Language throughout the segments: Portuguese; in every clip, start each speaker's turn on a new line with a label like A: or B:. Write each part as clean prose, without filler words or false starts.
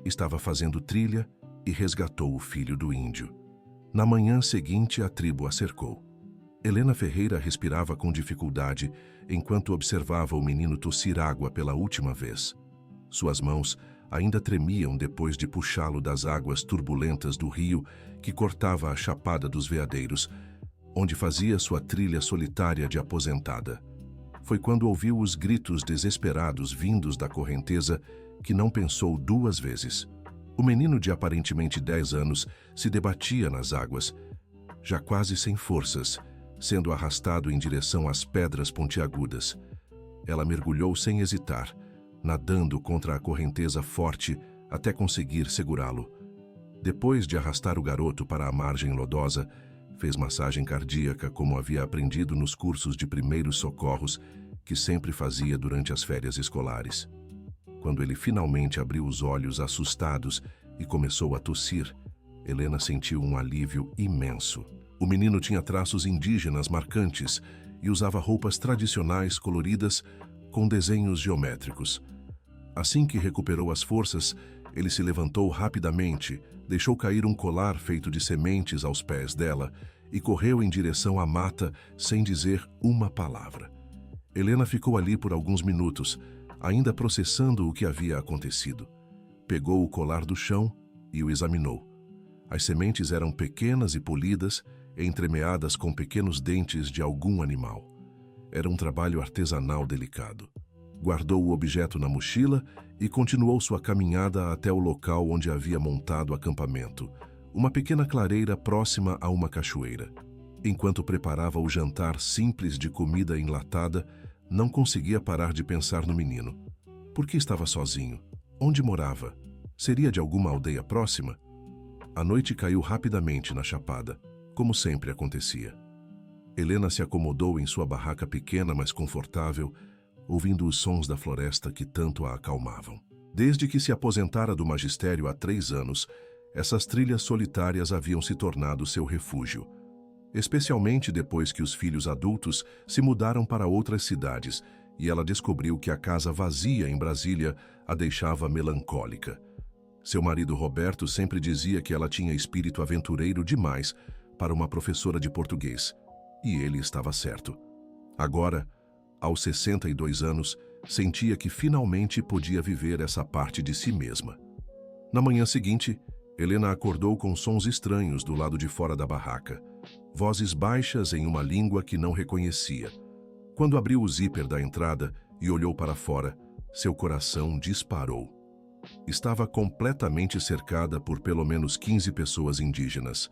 A: estava fazendo trilha e resgatou o filho do índio. Na manhã seguinte, a tribo a cercou. Helena Ferreira respirava com dificuldade enquanto observava o menino tossir água pela última vez. Suas mãos ainda tremiam depois de puxá-lo das águas turbulentas do rio que cortava a Chapada dos Veadeiros, onde fazia sua trilha solitária de aposentada. Foi quando ouviu os gritos desesperados vindos da correnteza que não pensou duas vezes. O menino de aparentemente 10 anos se debatia nas águas, já quase sem forças, sendo arrastado em direção às pedras pontiagudas. Ela mergulhou sem hesitar, nadando contra a correnteza forte até conseguir segurá-lo. Depois de arrastar o garoto para a margem lodosa, fez massagem cardíaca como havia aprendido nos cursos de primeiros socorros que sempre fazia durante as férias escolares. Quando ele finalmente abriu os olhos assustados e começou a tossir, Helena sentiu um alívio imenso. O menino tinha traços indígenas marcantes e usava roupas tradicionais coloridas com desenhos geométricos. Assim que recuperou as forças, ele se levantou rapidamente, deixou cair um colar feito de sementes aos pés dela e correu em direção à mata sem dizer uma palavra. Helena ficou ali por alguns minutos, ainda processando o que havia acontecido. Pegou o colar do chão e o examinou. As sementes eram pequenas e polidas, entremeadas com pequenos dentes de algum animal. Era um trabalho artesanal delicado. Guardou o objeto na mochila e continuou sua caminhada até o local onde havia montado acampamento, uma pequena clareira próxima a uma cachoeira. Enquanto preparava o jantar simples de comida enlatada, não conseguia parar de pensar no menino. Por que estava sozinho? Onde morava? Seria de alguma aldeia próxima? A noite caiu rapidamente na chapada, como sempre acontecia. Helena se acomodou em sua barraca pequena, mas confortável, ouvindo os sons da floresta que tanto a acalmavam. Desde que se aposentara do magistério há 3 anos, essas trilhas solitárias haviam se tornado seu refúgio. Especialmente depois que os filhos adultos se mudaram para outras cidades e ela descobriu que a casa vazia em Brasília a deixava melancólica. Seu marido Roberto sempre dizia que ela tinha espírito aventureiro demais para uma professora de português, e ele estava certo. Agora, aos 62 anos, sentia que finalmente podia viver essa parte de si mesma. Na manhã seguinte, Helena acordou com sons estranhos do lado de fora da barraca, vozes baixas em uma língua que não reconhecia. Quando abriu o zíper da entrada e olhou para fora, seu coração disparou. Estava completamente cercada por pelo menos 15 pessoas indígenas,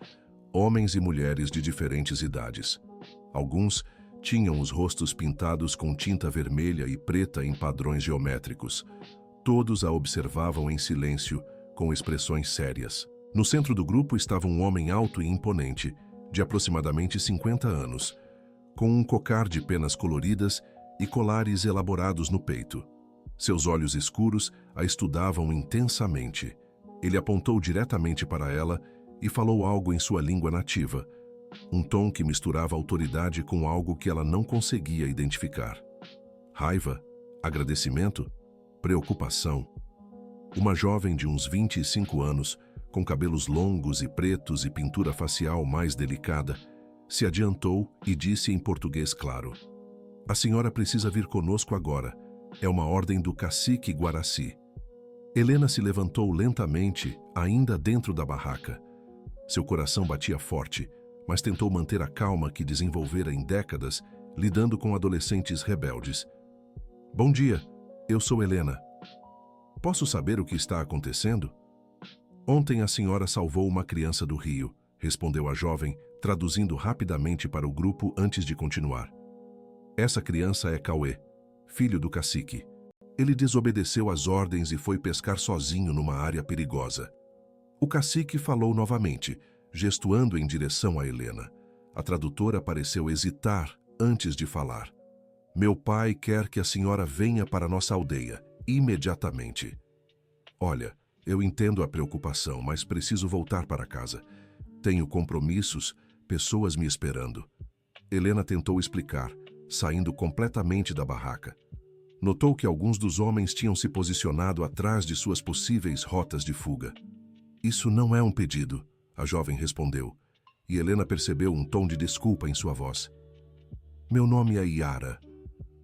A: homens e mulheres de diferentes idades. Alguns tinham os rostos pintados com tinta vermelha e preta em padrões geométricos. Todos a observavam em silêncio, com expressões sérias. No centro do grupo estava um homem alto e imponente, de aproximadamente 50 anos, com um cocar de penas coloridas e colares elaborados no peito. Seus olhos escuros a estudavam intensamente. Ele apontou diretamente para ela e falou algo em sua língua nativa, um tom que misturava autoridade com algo que ela não conseguia identificar. Raiva, agradecimento, preocupação. Uma jovem de uns 25 anos, com cabelos longos e pretos e pintura facial mais delicada, se adiantou e disse em português claro: "A senhora precisa vir conosco agora. É uma ordem do cacique Guaraci." Helena se levantou lentamente, ainda dentro da barraca. Seu coração batia forte, mas tentou manter a calma que desenvolvera em décadas, lidando com adolescentes rebeldes. "Bom dia, eu sou Helena. Posso saber o que está acontecendo?" "Ontem a senhora salvou uma criança do rio", respondeu a jovem, traduzindo rapidamente para o grupo antes de continuar. "Essa criança é Cauê, filho do cacique. Ele desobedeceu às ordens e foi pescar sozinho numa área perigosa." O cacique falou novamente, gestuando em direção a Helena. A tradutora pareceu hesitar antes de falar. "Meu pai quer que a senhora venha para nossa aldeia, imediatamente." "Olha, eu entendo a preocupação, mas preciso voltar para casa. Tenho compromissos, pessoas me esperando." Helena tentou explicar, saindo completamente da barraca. Notou que alguns dos homens tinham se posicionado atrás de suas possíveis rotas de fuga. Isso não é um pedido, a jovem respondeu, e Helena percebeu um tom de desculpa em sua voz. Meu nome é Yara.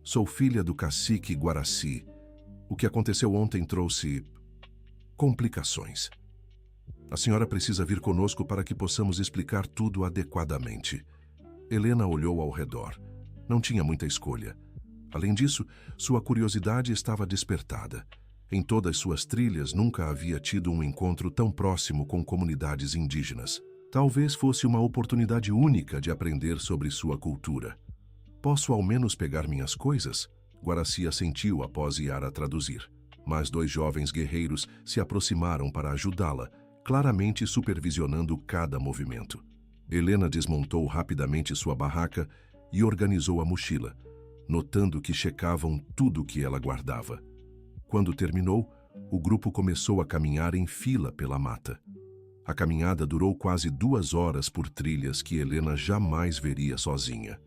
A: Sou filha do cacique Guaraci. O que aconteceu ontem trouxe complicações. A senhora precisa vir conosco para que possamos explicar tudo adequadamente. Helena olhou ao redor. Não tinha muita escolha. Além disso, sua curiosidade estava despertada. Em todas suas trilhas, nunca havia tido um encontro tão próximo com comunidades indígenas. Talvez fosse uma oportunidade única de aprender sobre sua cultura. Posso ao menos pegar minhas coisas? Guaraci assentiu após Yara traduzir. Mas 2 jovens guerreiros se aproximaram para ajudá-la, claramente supervisionando cada movimento. Helena desmontou rapidamente sua barraca e organizou a mochila, notando que checavam tudo o que ela guardava. Quando terminou, o grupo começou a caminhar em fila pela mata. A caminhada durou quase 2 horas por trilhas que Helena jamais veria sozinha.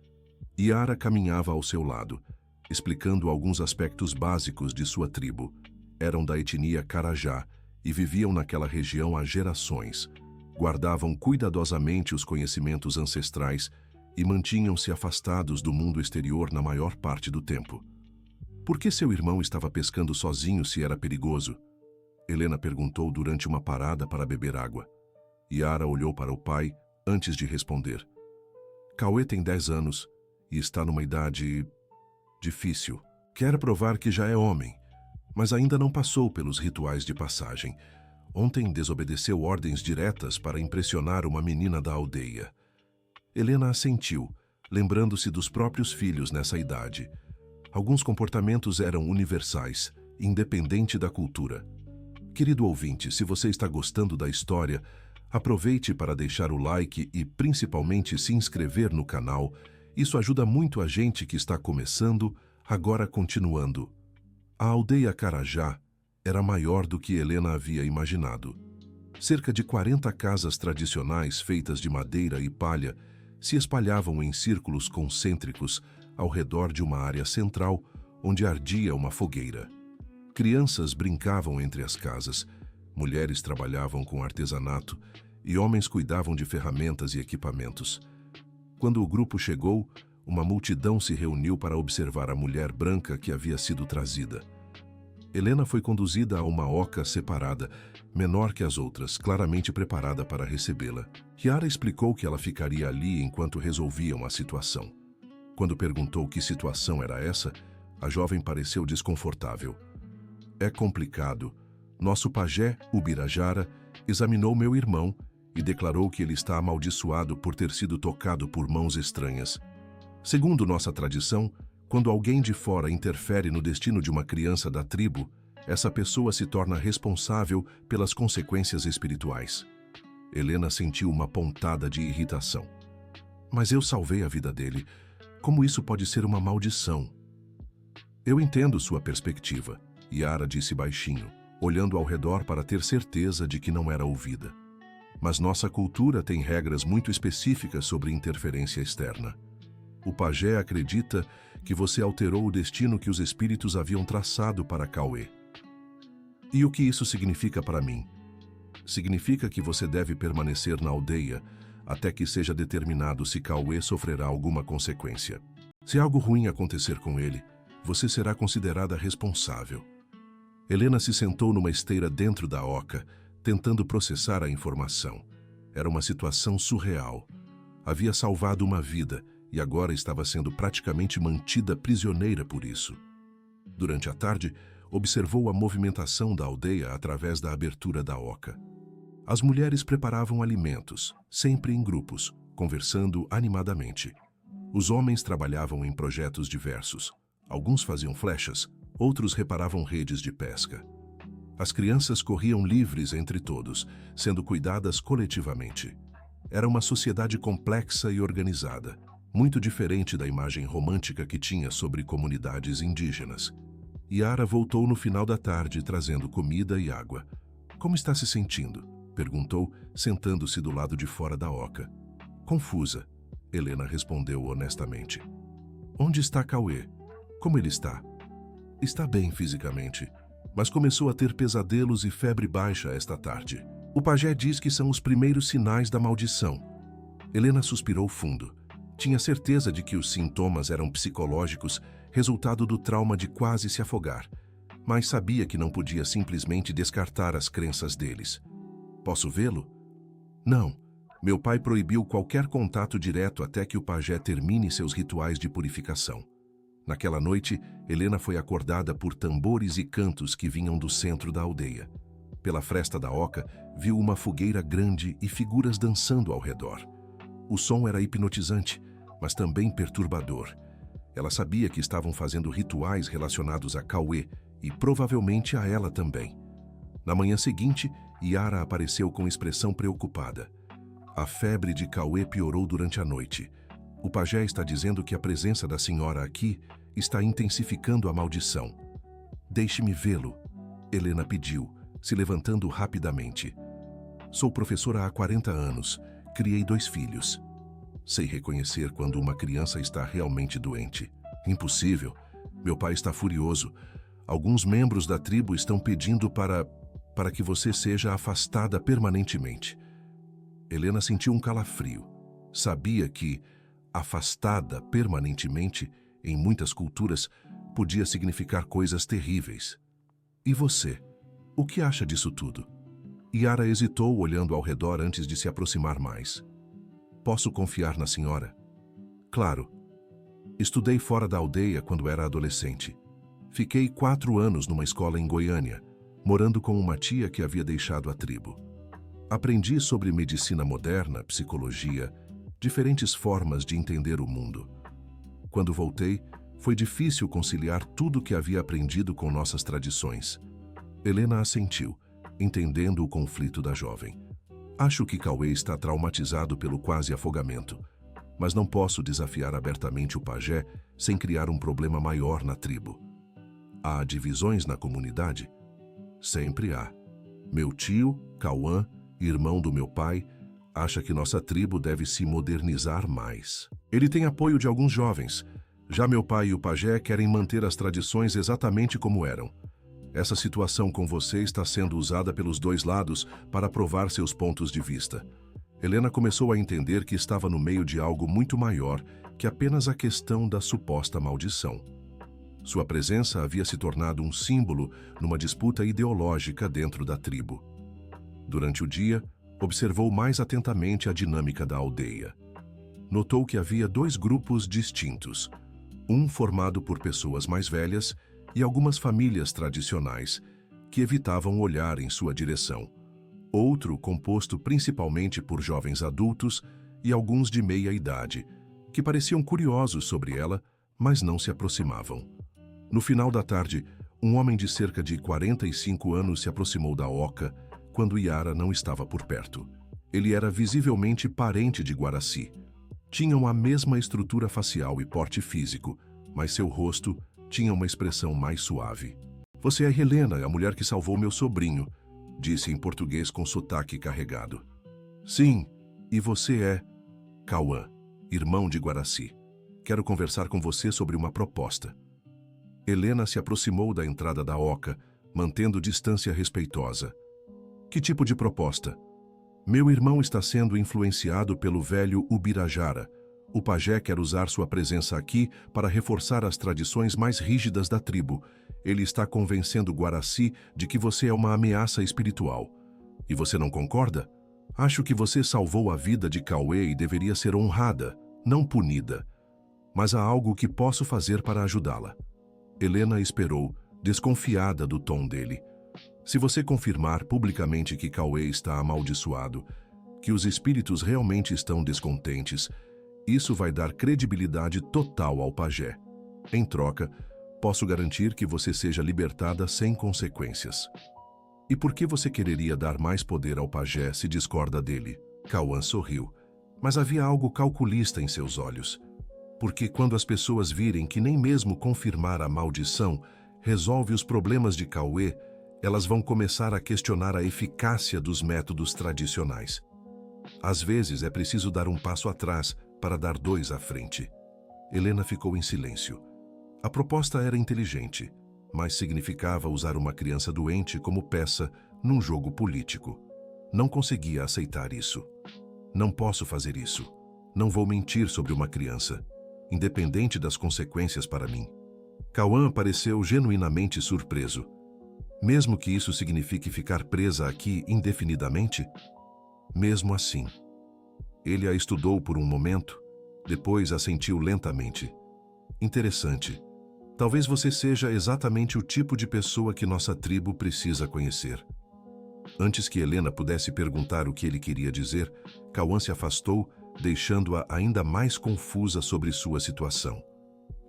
A: Yara caminhava ao seu lado, explicando alguns aspectos básicos de sua tribo. Eram da etnia Carajá e viviam naquela região há gerações. Guardavam cuidadosamente os conhecimentos ancestrais e mantinham-se afastados do mundo exterior na maior parte do tempo. Por que seu irmão estava pescando sozinho se era perigoso? Helena perguntou durante uma parada para beber água. Yara olhou para o pai antes de responder. Cauê tem 10 anos e está numa idade difícil. Quer provar que já é homem, mas ainda não passou pelos rituais de passagem. Ontem desobedeceu ordens diretas para impressionar uma menina da aldeia. Helena assentiu, lembrando-se dos próprios filhos nessa idade. Alguns comportamentos eram universais, independente da cultura. Querido ouvinte, se você está gostando da história, aproveite para deixar o like e principalmente se inscrever no canal. Isso ajuda muito a gente que está começando, agora continuando. A aldeia Carajá era maior do que Helena havia imaginado. Cerca de 40 casas tradicionais feitas de madeira e palha se espalhavam em círculos concêntricos ao redor de uma área central onde ardia uma fogueira. Crianças brincavam entre as casas, mulheres trabalhavam com artesanato e homens cuidavam de ferramentas e equipamentos. Quando o grupo chegou, uma multidão se reuniu para observar a mulher branca que havia sido trazida. Helena foi conduzida a uma oca separada, menor que as outras, claramente preparada para recebê-la. Yara explicou que ela ficaria ali enquanto resolviam a situação. Quando perguntou que situação era essa, a jovem pareceu desconfortável. É complicado. Nosso pajé, Ubirajara, examinou meu irmão e declarou que ele está amaldiçoado por ter sido tocado por mãos estranhas. Segundo nossa tradição, quando alguém de fora interfere no destino de uma criança da tribo, essa pessoa se torna responsável pelas consequências espirituais. Helena sentiu uma pontada de irritação. Mas eu salvei a vida dele. Como isso pode ser uma maldição? Eu entendo sua perspectiva, Yara disse baixinho, olhando ao redor para ter certeza de que não era ouvida. Mas nossa cultura tem regras muito específicas sobre interferência externa. O pajé acredita que você alterou o destino que os espíritos haviam traçado para Cauê. E o que isso significa para mim? Significa que você deve permanecer na aldeia até que seja determinado se Cauê sofrerá alguma consequência. Se algo ruim acontecer com ele, você será considerada responsável. Helena se sentou numa esteira dentro da oca, tentando processar a informação. Era uma situação surreal. Havia salvado uma vida e agora estava sendo praticamente mantida prisioneira por isso. Durante a tarde, observou a movimentação da aldeia através da abertura da oca. As mulheres preparavam alimentos, sempre em grupos, conversando animadamente. Os homens trabalhavam em projetos diversos. Alguns faziam flechas, outros reparavam redes de pesca. As crianças corriam livres entre todos, sendo cuidadas coletivamente. Era uma sociedade complexa e organizada, muito diferente da imagem romântica que tinha sobre comunidades indígenas. Yara voltou no final da tarde trazendo comida e água. Como está se sentindo? Perguntou, sentando-se do lado de fora da oca. Confusa, Helena respondeu honestamente. Onde está Cauê? Como ele está? Está bem fisicamente, mas começou a ter pesadelos e febre baixa esta tarde. O pajé diz que são os primeiros sinais da maldição. Helena suspirou fundo. Tinha certeza de que os sintomas eram psicológicos, resultado do trauma de quase se afogar, mas sabia que não podia simplesmente descartar as crenças deles. Posso vê-lo? Não. Meu pai proibiu qualquer contato direto até que o pajé termine seus rituais de purificação. Naquela noite, Helena foi acordada por tambores e cantos que vinham do centro da aldeia. Pela fresta da oca, viu uma fogueira grande e figuras dançando ao redor. O som era hipnotizante, mas também perturbador. Ela sabia que estavam fazendo rituais relacionados a Cauê e provavelmente a ela também. Na manhã seguinte, Yara apareceu com expressão preocupada. A febre de Cauê piorou durante a noite. O pajé está dizendo que a presença da senhora aqui está intensificando a maldição. Deixe-me vê-lo, Helena pediu, se levantando rapidamente. Sou professora há 40 anos, criei 2 filhos. Sei reconhecer quando uma criança está realmente doente. Impossível. Meu pai está furioso. Alguns membros da tribo estão pedindo para que você seja afastada permanentemente. Helena sentiu um calafrio. Sabia que afastada permanentemente, em muitas culturas, podia significar coisas terríveis. E você? O que acha disso tudo? Yara hesitou olhando ao redor antes de se aproximar mais. Posso confiar na senhora? Claro. Estudei fora da aldeia quando era adolescente. Fiquei 4 anos numa escola em Goiânia, morando com uma tia que havia deixado a tribo. Aprendi sobre medicina moderna, psicologia, diferentes formas de entender o mundo. Quando voltei, foi difícil conciliar tudo o que havia aprendido com nossas tradições. Helena assentiu, entendendo o conflito da jovem. Acho que Cauê está traumatizado pelo quase afogamento, mas não posso desafiar abertamente o pajé sem criar um problema maior na tribo. Há divisões na comunidade? Sempre há. Meu tio, Cauã, irmão do meu pai, acha que nossa tribo deve se modernizar mais. Ele tem apoio de alguns jovens. Já meu pai e o pajé querem manter as tradições exatamente como eram. Essa situação com você está sendo usada pelos 2 lados para provar seus pontos de vista. Helena começou a entender que estava no meio de algo muito maior que apenas a questão da suposta maldição. Sua presença havia se tornado um símbolo numa disputa ideológica dentro da tribo. Durante o dia, observou mais atentamente a dinâmica da aldeia. Notou que havia 2 grupos distintos, um formado por pessoas mais velhas e algumas famílias tradicionais, que evitavam olhar em sua direção. Outro composto principalmente por jovens adultos e alguns de meia idade, que pareciam curiosos sobre ela, mas não se aproximavam. No final da tarde, um homem de cerca de 45 anos se aproximou da oca, quando Yara não estava por perto. Ele era visivelmente parente de Guaraci. Tinham a mesma estrutura facial e porte físico, mas seu rosto tinha uma expressão mais suave. Você é Helena, a mulher que salvou meu sobrinho, disse em português com sotaque carregado. Sim, e você é Cauã, irmão de Guaraci. Quero conversar com você sobre uma proposta. Helena se aproximou da entrada da oca, mantendo distância respeitosa. Que tipo de proposta? Meu irmão está sendo influenciado pelo velho Ubirajara. O pajé quer usar sua presença aqui para reforçar as tradições mais rígidas da tribo. Ele está convencendo Guaraci de que você é uma ameaça espiritual. E você não concorda? Acho que você salvou a vida de Cauê e deveria ser honrada, não punida. Mas há algo que posso fazer para ajudá-la. Helena esperou, desconfiada do tom dele. Se você confirmar publicamente que Cauê está amaldiçoado, que os espíritos realmente estão descontentes, isso vai dar credibilidade total ao pajé. Em troca, posso garantir que você seja libertada sem consequências. E por que você quereria dar mais poder ao pajé se discorda dele? Cauã sorriu, mas havia algo calculista em seus olhos. Porque quando as pessoas virem que nem mesmo confirmar a maldição resolve os problemas de Cauê, elas vão começar a questionar a eficácia dos métodos tradicionais. Às vezes é preciso dar um passo atrás para dar 2 à frente. Helena ficou em silêncio. A proposta era inteligente. mas significava usar uma criança doente como peça num jogo político. Não conseguia aceitar isso. Não posso fazer isso. Não vou mentir sobre uma criança, independente das consequências para mim. Cauã pareceu genuinamente surpreso. Mesmo que isso signifique ficar presa aqui indefinidamente? Mesmo assim. Ele a estudou por um momento, depois assentiu lentamente. Interessante. Talvez você seja exatamente o tipo de pessoa que nossa tribo precisa conhecer. Antes que Helena pudesse perguntar o que ele queria dizer, Cauã se afastou, deixando-a ainda mais confusa sobre sua situação.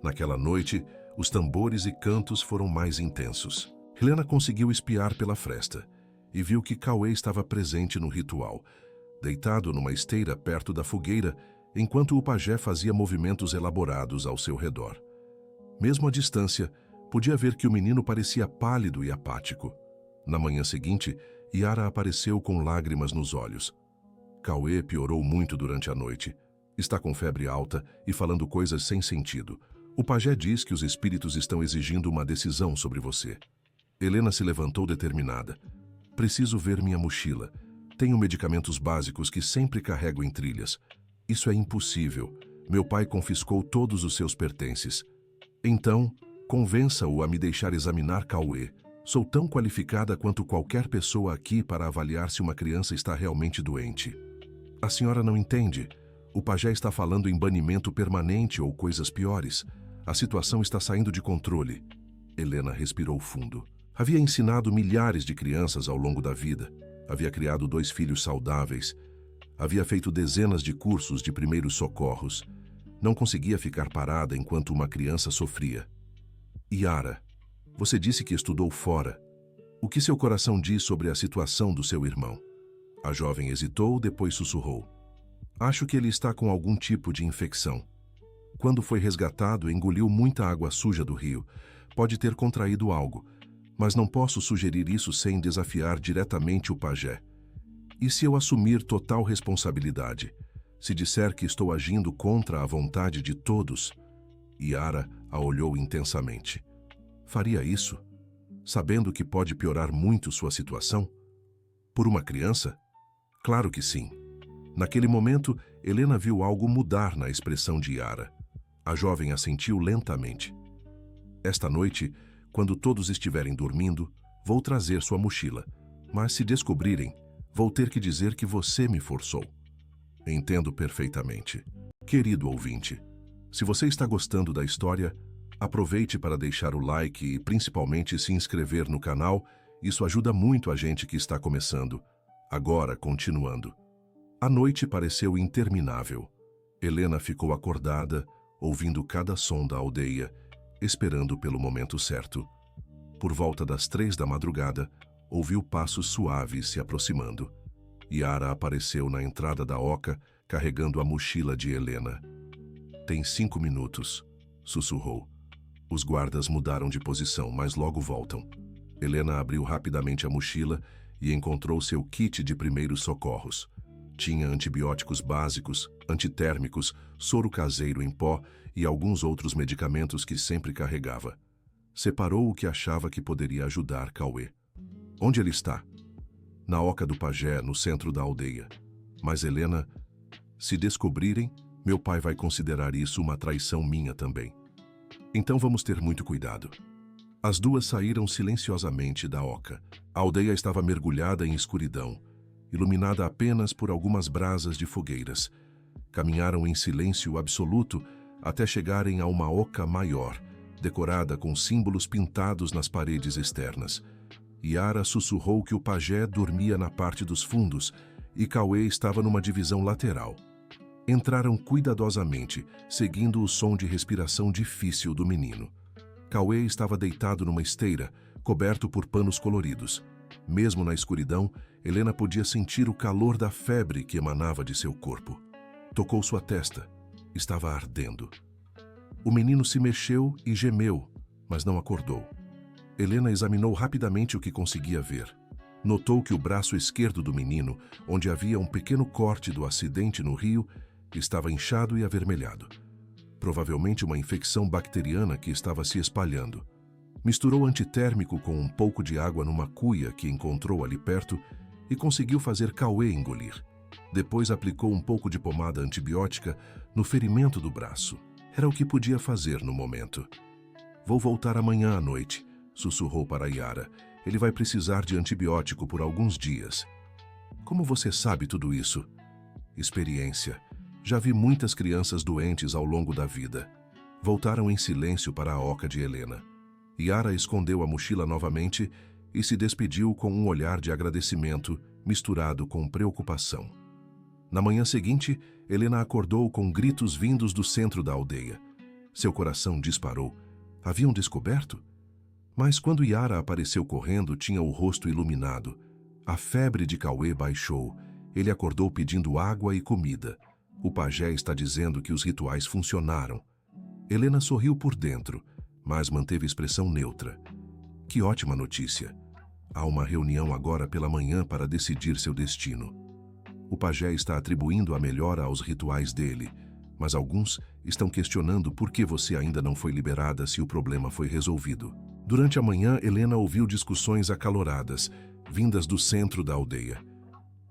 A: Naquela noite, os tambores e cantos foram mais intensos. Helena conseguiu espiar pela fresta e viu que Cauê estava presente no ritual, deitado numa esteira perto da fogueira, enquanto o pajé fazia movimentos elaborados ao seu redor. Mesmo à distância, podia ver que o menino parecia pálido e apático. Na manhã seguinte, Yara apareceu com lágrimas nos olhos. Cauê piorou muito durante a noite. Está com febre alta e falando coisas sem sentido. O pajé diz que os espíritos estão exigindo uma decisão sobre você. Helena se levantou determinada. Preciso ver minha mochila. Tenho medicamentos básicos que sempre carrego em trilhas. Isso é impossível. Meu pai confiscou todos os seus pertences. Então, convença-o a me deixar examinar Cauê. Sou tão qualificada quanto qualquer pessoa aqui para avaliar se uma criança está realmente doente. A senhora não entende. O pajé está falando em banimento permanente ou coisas piores. A situação está saindo de controle. Helena respirou fundo. Havia ensinado milhares de crianças ao longo da vida. Havia criado 2 filhos saudáveis. Havia feito dezenas de cursos de primeiros socorros. Não conseguia ficar parada enquanto uma criança sofria. Yara, você disse que estudou fora. O que seu coração diz sobre a situação do seu irmão? A jovem hesitou, depois sussurrou. Acho que ele está com algum tipo de infecção. Quando foi resgatado, engoliu muita água suja do rio. Pode ter contraído algo, mas não posso sugerir isso sem desafiar diretamente o pajé. E se eu assumir total responsabilidade? Se disser que estou agindo contra a vontade de todos? Yara a olhou intensamente. Faria isso? Sabendo que pode piorar muito sua situação? Por uma criança? Claro que sim. Naquele momento, Helena viu algo mudar na expressão de Yara. A jovem assentiu lentamente. Esta noite, quando todos estiverem dormindo, vou trazer sua mochila. Mas se descobrirem, vou ter que dizer que você me forçou. Entendo perfeitamente. Querido ouvinte, se você está gostando da história, aproveite para deixar o like e principalmente se inscrever no canal. Isso ajuda muito a gente que está começando. Agora, continuando. A noite pareceu interminável. Helena ficou acordada, ouvindo cada som da aldeia, esperando pelo momento certo. Por volta das 3 da madrugada, ouviu passos suaves se aproximando. Yara apareceu na entrada da oca, carregando a mochila de Helena. Tem 5 minutos, sussurrou. Os guardas mudaram de posição, mas logo voltam. Helena abriu rapidamente a mochila e encontrou seu kit de primeiros socorros. Tinha antibióticos básicos, antitérmicos, soro caseiro em pó e alguns outros medicamentos que sempre carregava. Separou o que achava que poderia ajudar Cauê. Onde ele está? Na oca do pajé, no centro da aldeia. Mas Helena, se descobrirem, meu pai vai considerar isso uma traição minha também. Então vamos ter muito cuidado. As duas saíram silenciosamente da oca. A aldeia estava mergulhada em escuridão, iluminada apenas por algumas brasas de fogueiras. Caminharam em silêncio absoluto até chegarem a uma oca maior, decorada com símbolos pintados nas paredes externas. Yara sussurrou que o pajé dormia na parte dos fundos e Cauê estava numa divisão lateral. Entraram cuidadosamente, seguindo o som de respiração difícil do menino. Cauê estava deitado numa esteira, coberto por panos coloridos. Mesmo na escuridão, Helena podia sentir o calor da febre que emanava de seu corpo. Tocou sua testa. Estava ardendo. O menino se mexeu e gemeu, mas não acordou. Helena examinou rapidamente o que conseguia ver. Notou que o braço esquerdo do menino, onde havia um pequeno corte do acidente no rio, estava inchado e avermelhado. Provavelmente uma infecção bacteriana que estava se espalhando. Misturou antitérmico com um pouco de água numa cuia que encontrou ali perto e conseguiu fazer Cauê engolir. Depois aplicou um pouco de pomada antibiótica no ferimento do braço. Era o que podia fazer no momento. Vou voltar amanhã à noite, sussurrou para Yara. Ele vai precisar de antibiótico por alguns dias. Como você sabe tudo isso? Experiência. Já vi muitas crianças doentes ao longo da vida. Voltaram em silêncio para a oca de Helena. Yara escondeu a mochila novamente e se despediu com um olhar de agradecimento misturado com preocupação. Na manhã seguinte, Helena acordou com gritos vindos do centro da aldeia. Seu coração disparou. Haviam descoberto? Mas quando Yara apareceu correndo, tinha o rosto iluminado. A febre de Cauê baixou. Ele acordou pedindo água e comida. O pajé está dizendo que os rituais funcionaram. Helena sorriu por dentro, mas manteve expressão neutra. Que ótima notícia! Há uma reunião agora pela manhã para decidir seu destino. O pajé está atribuindo a melhora aos rituais dele, mas alguns estão questionando por que você ainda não foi liberada se o problema foi resolvido. Durante a manhã, Helena ouviu discussões acaloradas, vindas do centro da aldeia.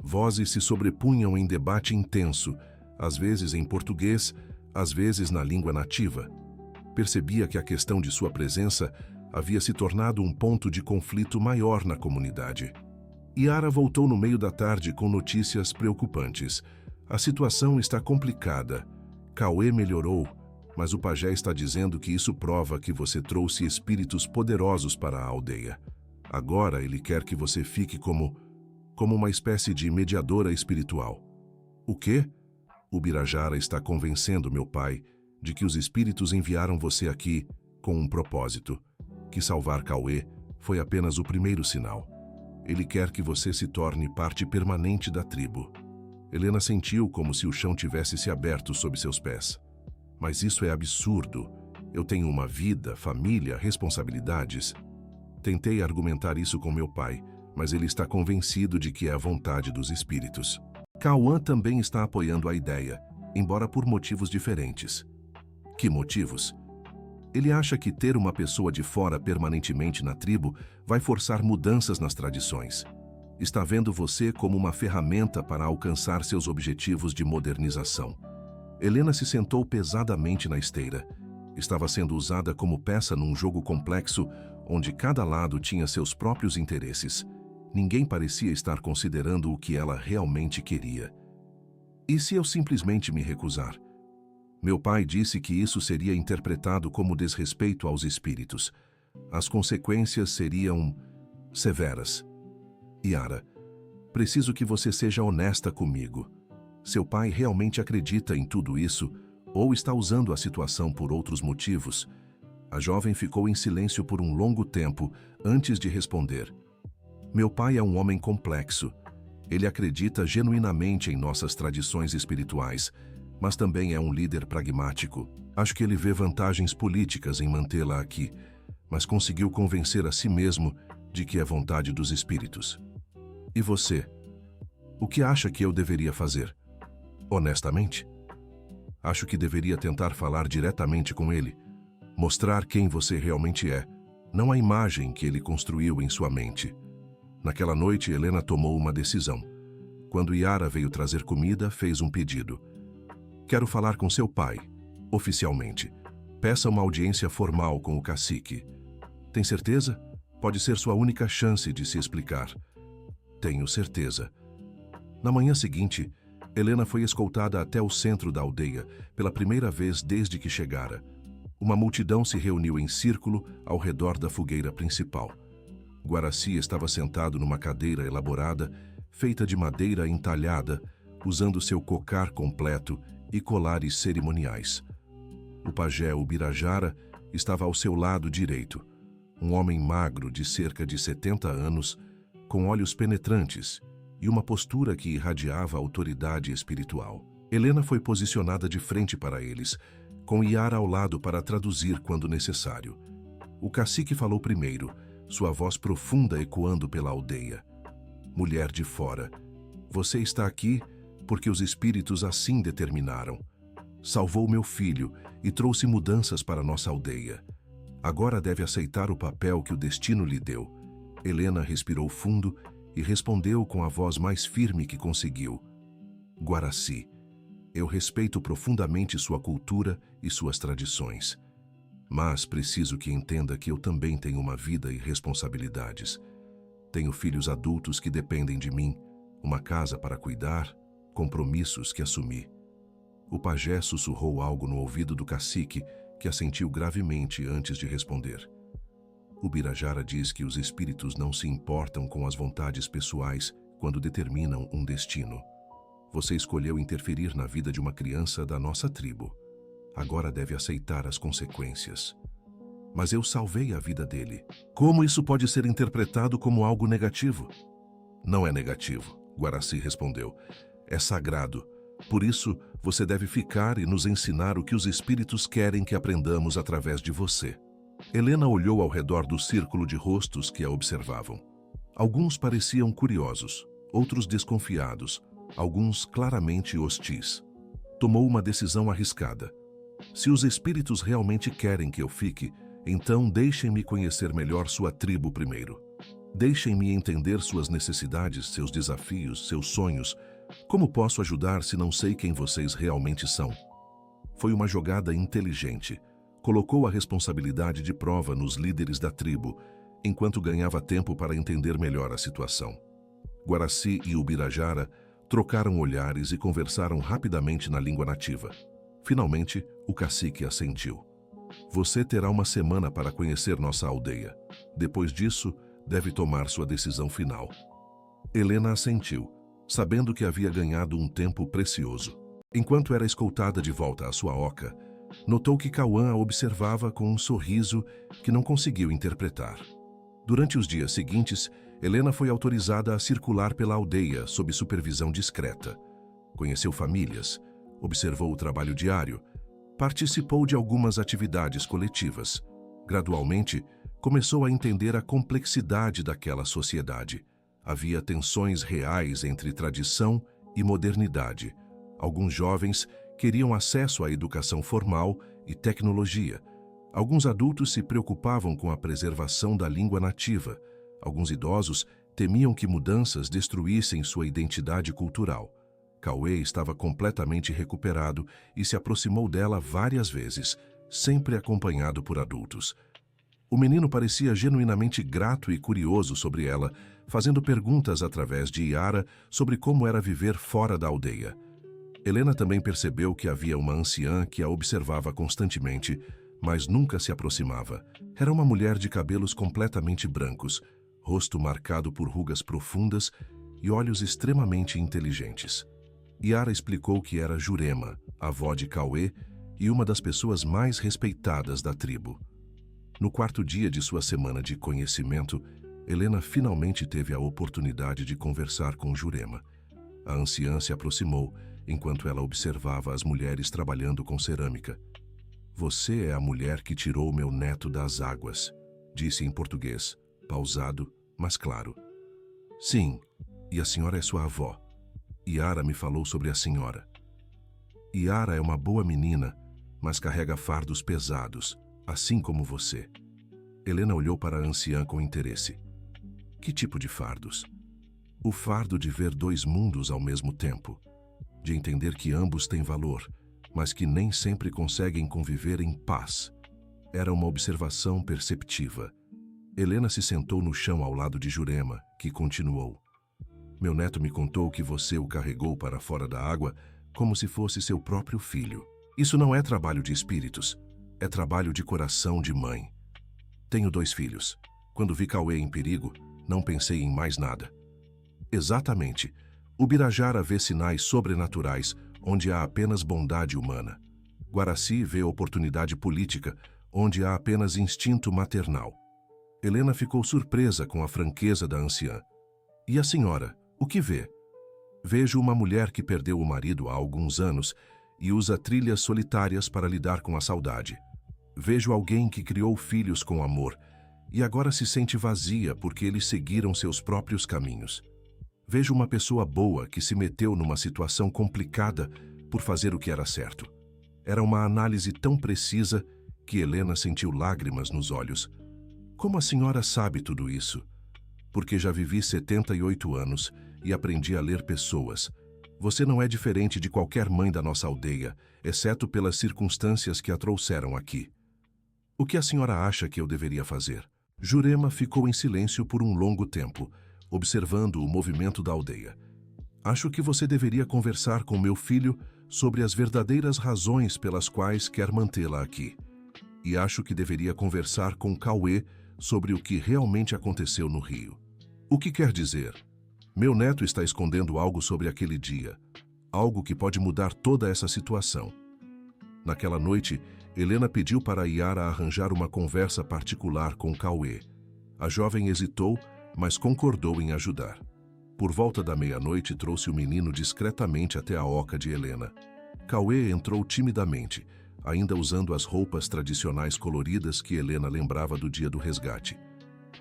A: Vozes se sobrepunham em debate intenso, às vezes em português, às vezes na língua nativa. Percebia que a questão de sua presença havia se tornado um ponto de conflito maior na comunidade. Yara voltou no meio da tarde com notícias preocupantes. A situação está complicada. Cauê melhorou, mas o pajé está dizendo que isso prova que você trouxe espíritos poderosos para a aldeia. Agora ele quer que você fique como uma espécie de mediadora espiritual. O quê? O Birajara está convencendo meu pai de que os espíritos enviaram você aqui com um propósito, que salvar Cauê foi apenas o primeiro sinal. Ele quer que você se torne parte permanente da tribo. Helena sentiu como se o chão tivesse se aberto sob seus pés. Mas isso é absurdo. Eu tenho uma vida, família, responsabilidades. Tentei argumentar isso com meu pai, mas ele está convencido de que é a vontade dos espíritos. Cauã também está apoiando a ideia, embora por motivos diferentes. Que motivos? Ele acha que ter uma pessoa de fora permanentemente na tribo vai forçar mudanças nas tradições. Está vendo você como uma ferramenta para alcançar seus objetivos de modernização. Helena se sentou pesadamente na esteira. Estava sendo usada como peça num jogo complexo onde cada lado tinha seus próprios interesses. Ninguém parecia estar considerando o que ela realmente queria. E se eu simplesmente me recusar? Meu pai disse que isso seria interpretado como desrespeito aos espíritos. As consequências seriam severas. Yara, preciso que você seja honesta comigo. Seu pai realmente acredita em tudo isso ou está usando a situação por outros motivos? A jovem ficou em silêncio por um longo tempo antes de responder. Meu pai é um homem complexo. Ele acredita genuinamente em nossas tradições espirituais, mas também é um líder pragmático. Acho que ele vê vantagens políticas em mantê-la aqui, mas conseguiu convencer a si mesmo de que é vontade dos espíritos. E você? O que acha que eu deveria fazer? Honestamente? Acho que deveria tentar falar diretamente com ele, mostrar quem você realmente é, não a imagem que ele construiu em sua mente. Naquela noite, Helena tomou uma decisão. Quando Yara veio trazer comida, fez um pedido. Quero falar com seu pai, oficialmente. Peça uma audiência formal com o cacique. Tem certeza? Pode ser sua única chance de se explicar. Tenho certeza. Na manhã seguinte, Helena foi escoltada até o centro da aldeia, pela primeira vez desde que chegara. Uma multidão se reuniu em círculo ao redor da fogueira principal. Guaraci estava sentado numa cadeira elaborada, feita de madeira entalhada, usando seu cocar completo e colares cerimoniais. O pajé Ubirajara estava ao seu lado direito, um homem magro de cerca de 70 anos, com olhos penetrantes e uma postura que irradiava autoridade espiritual. Helena foi posicionada de frente para eles, com Yara ao lado para traduzir quando necessário. O cacique falou primeiro, sua voz profunda ecoando pela aldeia. Mulher de fora, você está aqui porque os espíritos assim determinaram. Salvou meu filho e trouxe mudanças para nossa aldeia. Agora deve aceitar o papel que o destino lhe deu. Helena respirou fundo e respondeu com a voz mais firme que conseguiu. Guaraci, eu respeito profundamente sua cultura e suas tradições. Mas preciso que entenda que eu também tenho uma vida e responsabilidades. Tenho filhos adultos que dependem de mim, uma casa para cuidar, compromissos que assumi. O pajé sussurrou algo no ouvido do cacique, que assentiu gravemente antes de responder. O Birajara diz que os espíritos não se importam com as vontades pessoais quando determinam um destino. Você escolheu interferir na vida de uma criança da nossa tribo. Agora deve aceitar as consequências. Mas eu salvei a vida dele. Como isso pode ser interpretado como algo negativo? Não é negativo, Guaraci respondeu. É sagrado. Por isso, você deve ficar e nos ensinar o que os espíritos querem que aprendamos através de você. Helena olhou ao redor do círculo de rostos que a observavam. Alguns pareciam curiosos, outros desconfiados, alguns claramente hostis. Tomou uma decisão arriscada. Se os espíritos realmente querem que eu fique, então deixem-me conhecer melhor sua tribo primeiro. Deixem-me entender suas necessidades, seus desafios, seus sonhos. Como posso ajudar se não sei quem vocês realmente são? Foi uma jogada inteligente. Colocou a responsabilidade de prova nos líderes da tribo, enquanto ganhava tempo para entender melhor a situação. Guaraci e o Birajara trocaram olhares e conversaram rapidamente na língua nativa. Finalmente, o cacique assentiu. Você terá uma semana para conhecer nossa aldeia. Depois disso, deve tomar sua decisão final. Helena assentiu, sabendo que havia ganhado um tempo precioso. Enquanto era escoltada de volta à sua oca, notou que Cauã a observava com um sorriso que não conseguiu interpretar. Durante os dias seguintes, Helena foi autorizada a circular pela aldeia sob supervisão discreta. Conheceu famílias, observou o trabalho diário, participou de algumas atividades coletivas. Gradualmente, começou a entender a complexidade daquela sociedade. Havia tensões reais entre tradição e modernidade. Alguns jovens queriam acesso à educação formal e tecnologia. Alguns adultos se preocupavam com a preservação da língua nativa. Alguns idosos temiam que mudanças destruíssem sua identidade cultural. Cauê estava completamente recuperado e se aproximou dela várias vezes, sempre acompanhado por adultos. O menino parecia genuinamente grato e curioso sobre ela, fazendo perguntas através de Yara sobre como era viver fora da aldeia. Helena também percebeu que havia uma anciã que a observava constantemente, mas nunca se aproximava. Era uma mulher de cabelos completamente brancos, rosto marcado por rugas profundas e olhos extremamente inteligentes. Yara explicou que era Jurema, avó de Cauê e uma das pessoas mais respeitadas da tribo. No quarto dia de sua semana de conhecimento, Helena finalmente teve a oportunidade de conversar com Jurema. A anciã se aproximou, enquanto ela observava as mulheres trabalhando com cerâmica. Você é a mulher que tirou meu neto das águas, disse em português, pausado, mas claro. Sim, e a senhora é sua avó. Yara me falou sobre a senhora. Yara é uma boa menina, mas carrega fardos pesados, assim como você. Helena olhou para a anciã com interesse. Que tipo de fardos? O fardo de ver dois mundos ao mesmo tempo, de entender que ambos têm valor, mas que nem sempre conseguem conviver em paz. Era uma observação perceptiva. Helena se sentou no chão ao lado de Jurema, que continuou. Meu neto me contou que você o carregou para fora da água como se fosse seu próprio filho. Isso não é trabalho de espíritos, é trabalho de coração de mãe. Tenho 2 filhos. Quando vi Cauê em perigo, não pensei em mais nada. Exatamente. O Birajara vê sinais sobrenaturais onde há apenas bondade humana. Guaraci vê oportunidade política onde há apenas instinto maternal. Helena ficou surpresa com a franqueza da anciã. E a senhora, o que vê? Vejo uma mulher que perdeu o marido há alguns anos e usa trilhas solitárias para lidar com a saudade. Vejo alguém que criou filhos com amor e agora se sente vazia porque eles seguiram seus próprios caminhos. Vejo uma pessoa boa que se meteu numa situação complicada por fazer o que era certo. Era uma análise tão precisa que Helena sentiu lágrimas nos olhos. Como a senhora sabe tudo isso? Porque já vivi 78 anos e aprendi a ler pessoas. Você não é diferente de qualquer mãe da nossa aldeia, exceto pelas circunstâncias que a trouxeram aqui. O que a senhora acha que eu deveria fazer? Jurema ficou em silêncio por um longo tempo, observando o movimento da aldeia. Acho que você deveria conversar com meu filho sobre as verdadeiras razões pelas quais quer mantê-la aqui. E acho que deveria conversar com Cauê sobre o que realmente aconteceu no rio. O que quer dizer? Meu neto está escondendo algo sobre aquele dia, algo que pode mudar toda essa situação. Naquela noite, Helena pediu para Yara arranjar uma conversa particular com Cauê. A jovem hesitou, mas concordou em ajudar. Por volta da meia-noite, trouxe o menino discretamente até a oca de Helena. Cauê entrou timidamente, ainda usando as roupas tradicionais coloridas que Helena lembrava do dia do resgate.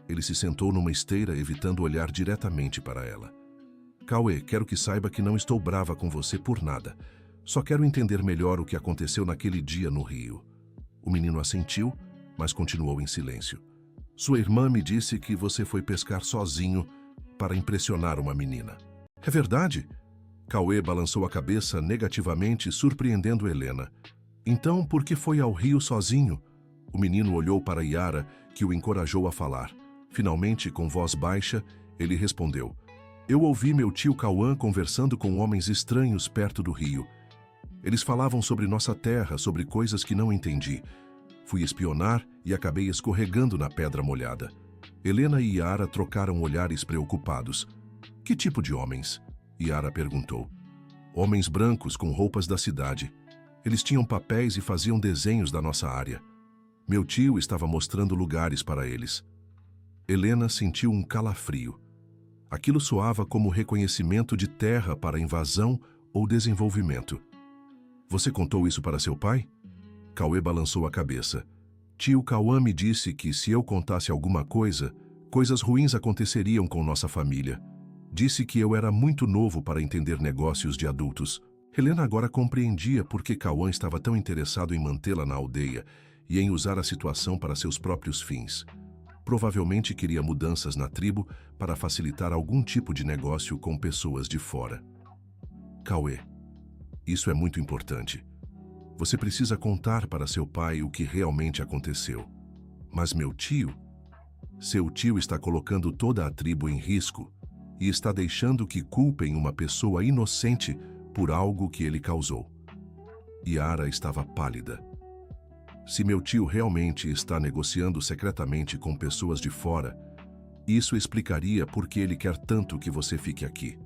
A: Ele se sentou numa esteira, evitando olhar diretamente para ela. Cauê, quero que saiba que não estou brava com você por nada. Só quero entender melhor o que aconteceu naquele dia no rio. O menino assentiu, mas continuou em silêncio. Sua irmã me disse que você foi pescar sozinho para impressionar uma menina. É verdade? Cauê balançou a cabeça negativamente, surpreendendo Helena. Então, por que foi ao rio sozinho? O menino olhou para Yara, que o encorajou a falar. Finalmente, com voz baixa, ele respondeu. Eu ouvi meu tio Cauã conversando com homens estranhos perto do rio. Eles falavam sobre nossa terra, sobre coisas que não entendi. Fui espionar e acabei escorregando na pedra molhada. Helena e Yara trocaram olhares preocupados. Que tipo de homens? Yara perguntou. Homens brancos com roupas da cidade. Eles tinham papéis e faziam desenhos da nossa área. Meu tio estava mostrando lugares para eles. Helena sentiu um calafrio. Aquilo soava como reconhecimento de terra para invasão ou desenvolvimento. Você contou isso para seu pai? Cauê balançou a cabeça. Tio Cauã me disse que se eu contasse alguma coisa, coisas ruins aconteceriam com nossa família. Disse que eu era muito novo para entender negócios de adultos. Helena agora compreendia por que Cauã estava tão interessado em mantê-la na aldeia e em usar a situação para seus próprios fins. Provavelmente queria mudanças na tribo para facilitar algum tipo de negócio com pessoas de fora. Cauê, isso é muito importante. Você precisa contar para seu pai o que realmente aconteceu. Mas meu tio? Seu tio está colocando toda a tribo em risco e está deixando que culpem uma pessoa inocente por algo que ele causou. Yara estava pálida. Se meu tio realmente está negociando secretamente com pessoas de fora, isso explicaria por que ele quer tanto que você fique aqui.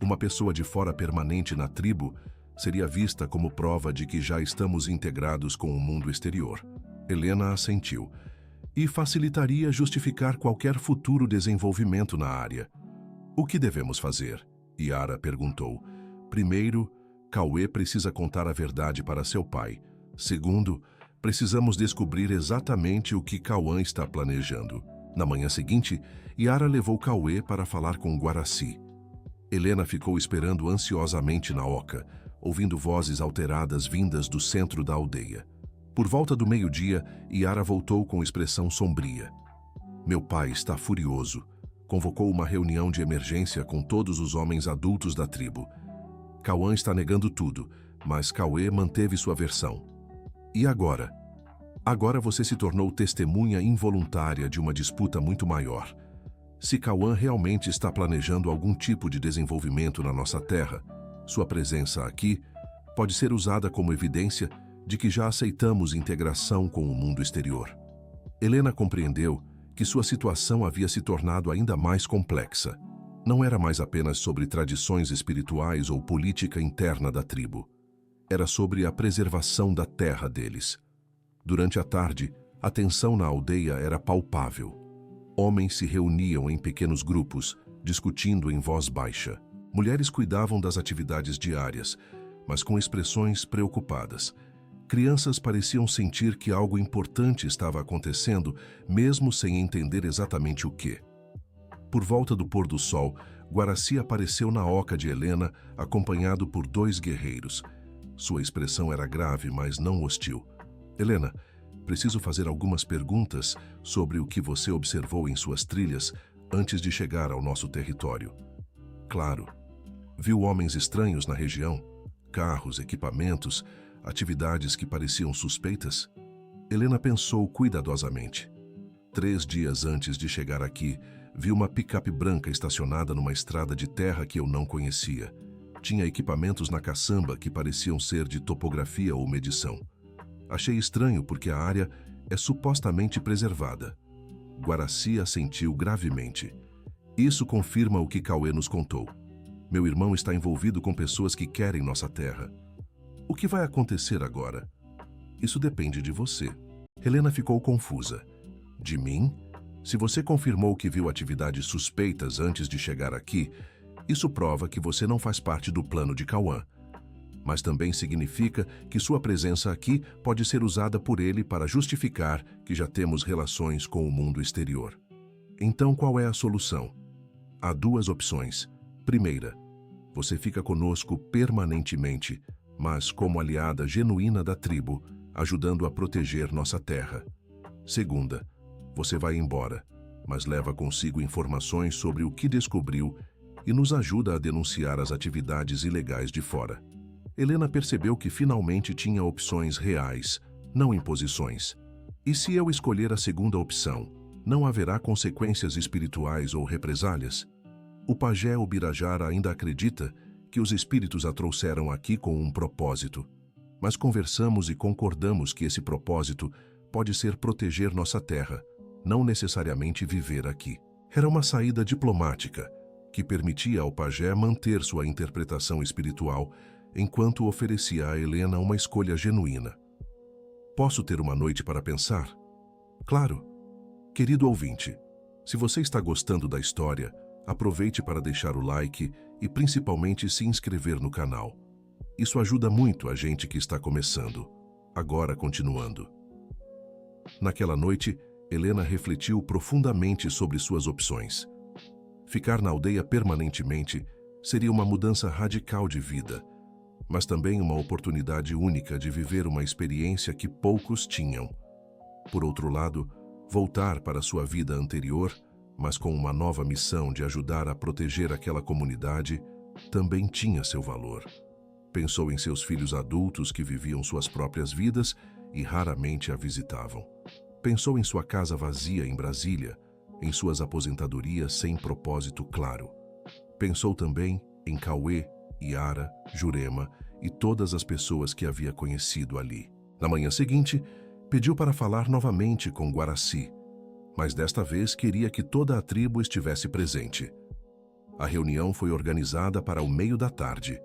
A: Uma pessoa de fora permanente na tribo seria vista como prova de que já estamos integrados com o mundo exterior. Helena assentiu. E facilitaria justificar qualquer futuro desenvolvimento na área. O que devemos fazer? Yara perguntou. Primeiro, Cauê precisa contar a verdade para seu pai. Segundo, precisamos descobrir exatamente o que Cauã está planejando. Na manhã seguinte, Yara levou Cauê para falar com Guaraci. Helena ficou esperando ansiosamente na oca, ouvindo vozes alteradas vindas do centro da aldeia. Por volta do meio-dia, Yara voltou com expressão sombria. Meu pai está furioso. Convocou uma reunião de emergência com todos os homens adultos da tribo. Cauã está negando tudo, mas Cauê manteve sua versão. E agora? Agora você se tornou testemunha involuntária de uma disputa muito maior. Se Cauã realmente está planejando algum tipo de desenvolvimento na nossa terra, sua presença aqui pode ser usada como evidência de que já aceitamos integração com o mundo exterior. Helena compreendeu que sua situação havia se tornado ainda mais complexa. Não era mais apenas sobre tradições espirituais ou política interna da tribo. Era sobre a preservação da terra deles. Durante a tarde, a tensão na aldeia era palpável. Homens se reuniam em pequenos grupos, discutindo em voz baixa. Mulheres cuidavam das atividades diárias, mas com expressões preocupadas. Crianças pareciam sentir que algo importante estava acontecendo, mesmo sem entender exatamente o que. Por volta do pôr do sol, Guaraci apareceu na oca de Helena, acompanhado por 2 guerreiros. Sua expressão era grave, mas não hostil. Helena, preciso fazer algumas perguntas sobre o que você observou em suas trilhas antes de chegar ao nosso território. Claro. Viu homens estranhos na região? Carros, equipamentos, atividades que pareciam suspeitas? Helena pensou cuidadosamente. 3 dias antes de chegar aqui, vi uma picape branca estacionada numa estrada de terra que eu não conhecia. Tinha equipamentos na caçamba que pareciam ser de topografia ou medição. Achei estranho porque a área é supostamente preservada. Guaraci assentiu gravemente. Isso confirma o que Cauê nos contou. Meu irmão está envolvido com pessoas que querem nossa terra. O que vai acontecer agora? Isso depende de você. Helena ficou confusa. De mim? Se você confirmou que viu atividades suspeitas antes de chegar aqui, isso prova que você não faz parte do plano de Cauã. Mas também significa que sua presença aqui pode ser usada por ele para justificar que já temos relações com o mundo exterior. Então, qual é a solução? Há 2 opções. Primeira, você fica conosco permanentemente, mas como aliada genuína da tribo, ajudando a proteger nossa terra. Segunda, você vai embora, mas leva consigo informações sobre o que descobriu e nos ajuda a denunciar as atividades ilegais de fora. Helena percebeu que finalmente tinha opções reais, não imposições. E se eu escolher a segunda opção, não haverá consequências espirituais ou represálias? O pajé Ubirajara ainda acredita que os espíritos a trouxeram aqui com um propósito. Mas conversamos e concordamos que esse propósito pode ser proteger nossa terra, não necessariamente viver aqui. Era uma saída diplomática, que permitia ao pajé manter sua interpretação espiritual enquanto oferecia a Helena uma escolha genuína. Posso ter uma noite para pensar? Claro. Querido ouvinte, se você está gostando da história, aproveite para deixar o like e principalmente se inscrever no canal. Isso ajuda muito a gente que está começando. Agora continuando. Naquela noite, Helena refletiu profundamente sobre suas opções. Ficar na aldeia permanentemente seria uma mudança radical de vida, mas também uma oportunidade única de viver uma experiência que poucos tinham. Por outro lado, voltar para sua vida anterior, mas com uma nova missão de ajudar a proteger aquela comunidade, também tinha seu valor. Pensou em seus filhos adultos que viviam suas próprias vidas e raramente a visitavam. Pensou em sua casa vazia em Brasília, em suas aposentadorias sem propósito claro. Pensou também em Cauê, Yara, Jurema e todas as pessoas que havia conhecido ali. Na manhã seguinte, pediu para falar novamente com Guaraci, mas desta vez queria que toda a tribo estivesse presente. A reunião foi organizada para o meio da tarde.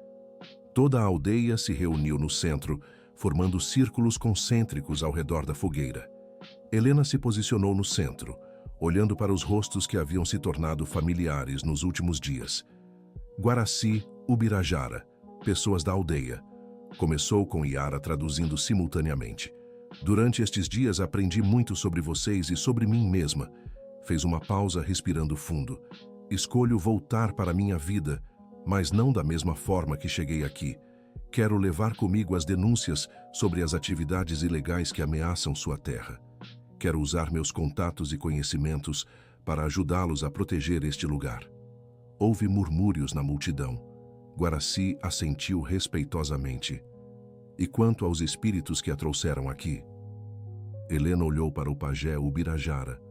A: Toda a aldeia se reuniu no centro, formando círculos concêntricos ao redor da fogueira. Helena se posicionou no centro, olhando para os rostos que haviam se tornado familiares nos últimos dias. Guaraci, Ubirajara, pessoas da aldeia. Começou com Yara traduzindo simultaneamente. Durante estes dias aprendi muito sobre vocês e sobre mim mesma. Fez uma pausa respirando fundo. Escolho voltar para minha vida, mas não da mesma forma que cheguei aqui. Quero levar comigo as denúncias sobre as atividades ilegais que ameaçam sua terra. Quero usar meus contatos e conhecimentos para ajudá-los a proteger este lugar. Houve murmúrios na multidão. Guaraci assentiu respeitosamente. E quanto aos espíritos que a trouxeram aqui? Helena olhou para o pajé Ubirajara.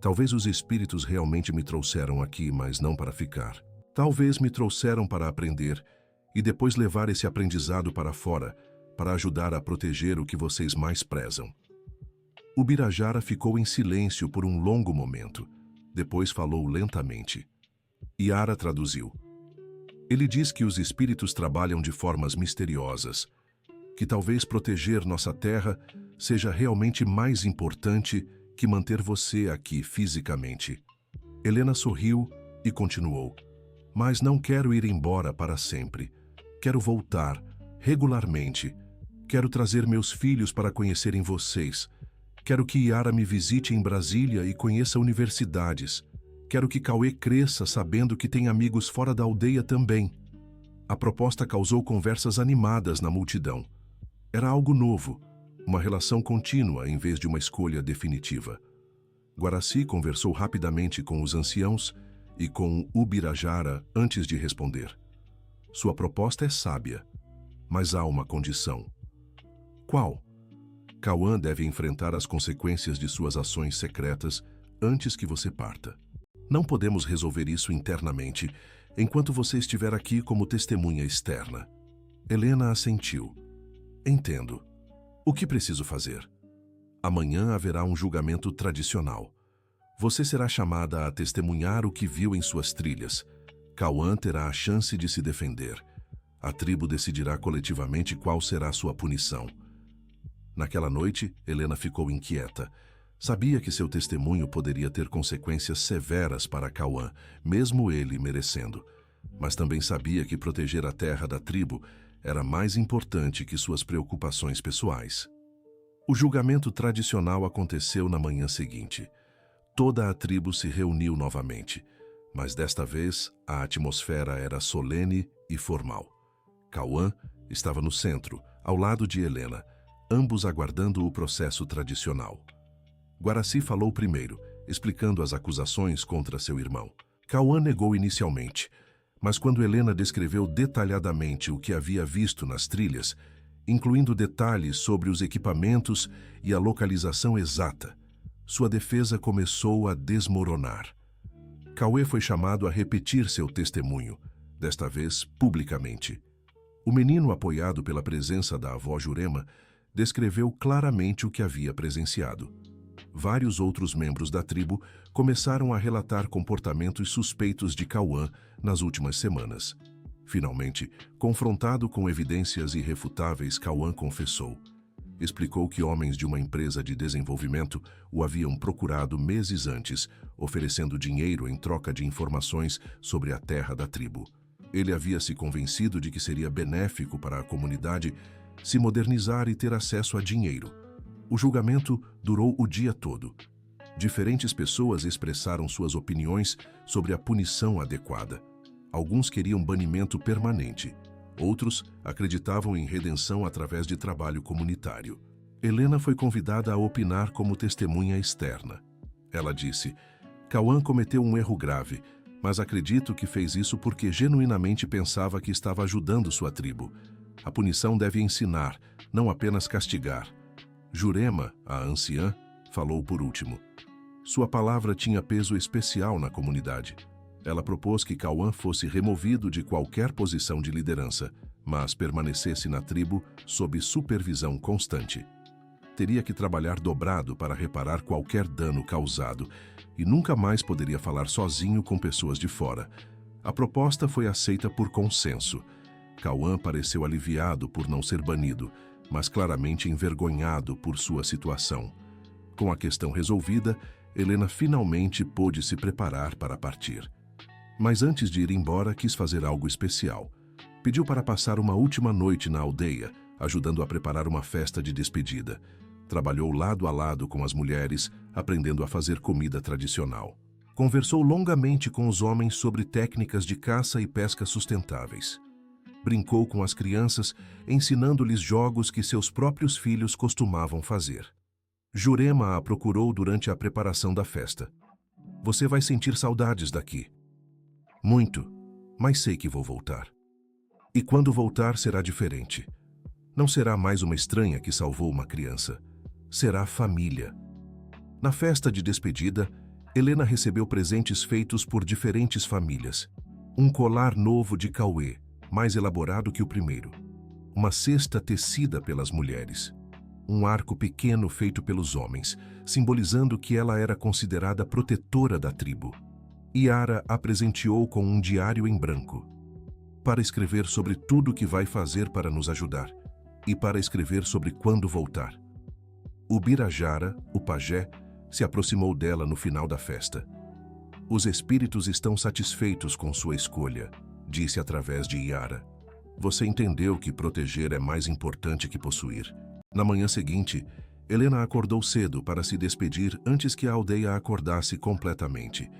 A: Talvez os espíritos realmente me trouxeram aqui, mas não para ficar. Talvez me trouxeram para aprender e depois levar esse aprendizado para fora, para ajudar a proteger o que vocês mais prezam. Ubirajara ficou em silêncio por um longo momento. Depois falou lentamente. Yara traduziu. Ele diz que os espíritos trabalham de formas misteriosas, que talvez proteger nossa terra seja realmente mais importante que manter você aqui fisicamente. Helena sorriu e continuou. Mas não quero ir embora para sempre. Quero voltar, regularmente. Quero trazer meus filhos para conhecerem vocês. Quero que Yara me visite em Brasília e conheça universidades. Quero que Cauê cresça sabendo que tem amigos fora da aldeia também. A proposta causou conversas animadas na multidão. Era algo novo, uma relação contínua em vez de uma escolha definitiva. Guaraci conversou rapidamente com os anciãos e com Ubirajara antes de responder. Sua proposta é sábia, mas há uma condição. Qual? Cauã deve enfrentar as consequências de suas ações secretas antes que você parta. Não podemos resolver isso internamente enquanto você estiver aqui como testemunha externa. Helena assentiu. Entendo. O que preciso fazer? Amanhã haverá um julgamento tradicional. Você será chamada a testemunhar o que viu em suas trilhas. Cauã terá a chance de se defender. A tribo decidirá coletivamente qual será sua punição. Naquela noite, Helena ficou inquieta. Sabia que seu testemunho poderia ter consequências severas para Cauã, mesmo ele merecendo. Mas também sabia que proteger a terra da tribo era mais importante que suas preocupações pessoais. O julgamento tradicional aconteceu na manhã seguinte. Toda a tribo se reuniu novamente, mas desta vez a atmosfera era solene e formal. Cauã estava no centro, ao lado de Helena, ambos aguardando o processo tradicional. Guaraci falou primeiro, explicando as acusações contra seu irmão. Cauã negou inicialmente, mas quando Helena descreveu detalhadamente o que havia visto nas trilhas, incluindo detalhes sobre os equipamentos e a localização exata, sua defesa começou a desmoronar. Cauê foi chamado a repetir seu testemunho, desta vez publicamente. O menino, apoiado pela presença da avó Jurema, descreveu claramente o que havia presenciado. Vários outros membros da tribo começaram a relatar comportamentos suspeitos de Cauã nas últimas semanas. Finalmente, confrontado com evidências irrefutáveis, Cauã confessou. Explicou que homens de uma empresa de desenvolvimento o haviam procurado meses antes, oferecendo dinheiro em troca de informações sobre a terra da tribo. Ele havia se convencido de que seria benéfico para a comunidade se modernizar e ter acesso a dinheiro. O julgamento durou o dia todo. Diferentes pessoas expressaram suas opiniões sobre a punição adequada. Alguns queriam banimento permanente. Outros acreditavam em redenção através de trabalho comunitário. Helena foi convidada a opinar como testemunha externa. Ela disse: Cauã cometeu um erro grave, mas acredito que fez isso porque genuinamente pensava que estava ajudando sua tribo. A punição deve ensinar, não apenas castigar. Jurema, a anciã, falou por último. Sua palavra tinha peso especial na comunidade. Ela propôs que Cauã fosse removido de qualquer posição de liderança, mas permanecesse na tribo sob supervisão constante. Teria que trabalhar dobrado para reparar qualquer dano causado e nunca mais poderia falar sozinho com pessoas de fora. A proposta foi aceita por consenso. Cauã pareceu aliviado por não ser banido, mas claramente envergonhado por sua situação. Com a questão resolvida, Helena finalmente pôde se preparar para partir. Mas antes de ir embora, quis fazer algo especial. Pediu para passar uma última noite na aldeia, ajudando a preparar uma festa de despedida. Trabalhou lado a lado com as mulheres, aprendendo a fazer comida tradicional. Conversou longamente com os homens sobre técnicas de caça e pesca sustentáveis. Brincou com as crianças, ensinando-lhes jogos que seus próprios filhos costumavam fazer. Jurema a procurou durante a preparação da festa. Você vai sentir saudades daqui. Muito, mas sei que vou voltar. E quando voltar será diferente. Não será mais uma estranha que salvou uma criança. Será família. Na festa de despedida, Helena recebeu presentes feitos por diferentes famílias. Um colar novo de Cauê, mais elaborado que o primeiro. Uma cesta tecida pelas mulheres. Um arco pequeno feito pelos homens, simbolizando que ela era considerada protetora da tribo. Yara a presenteou com um diário em branco, para escrever sobre tudo o que vai fazer para nos ajudar, e para escrever sobre quando voltar. O Birajara, o pajé, se aproximou dela no final da festa. Os espíritos estão satisfeitos com sua escolha, disse através de Yara. Você entendeu que proteger é mais importante que possuir. Na manhã seguinte, Helena acordou cedo para se despedir antes que a aldeia acordasse completamente.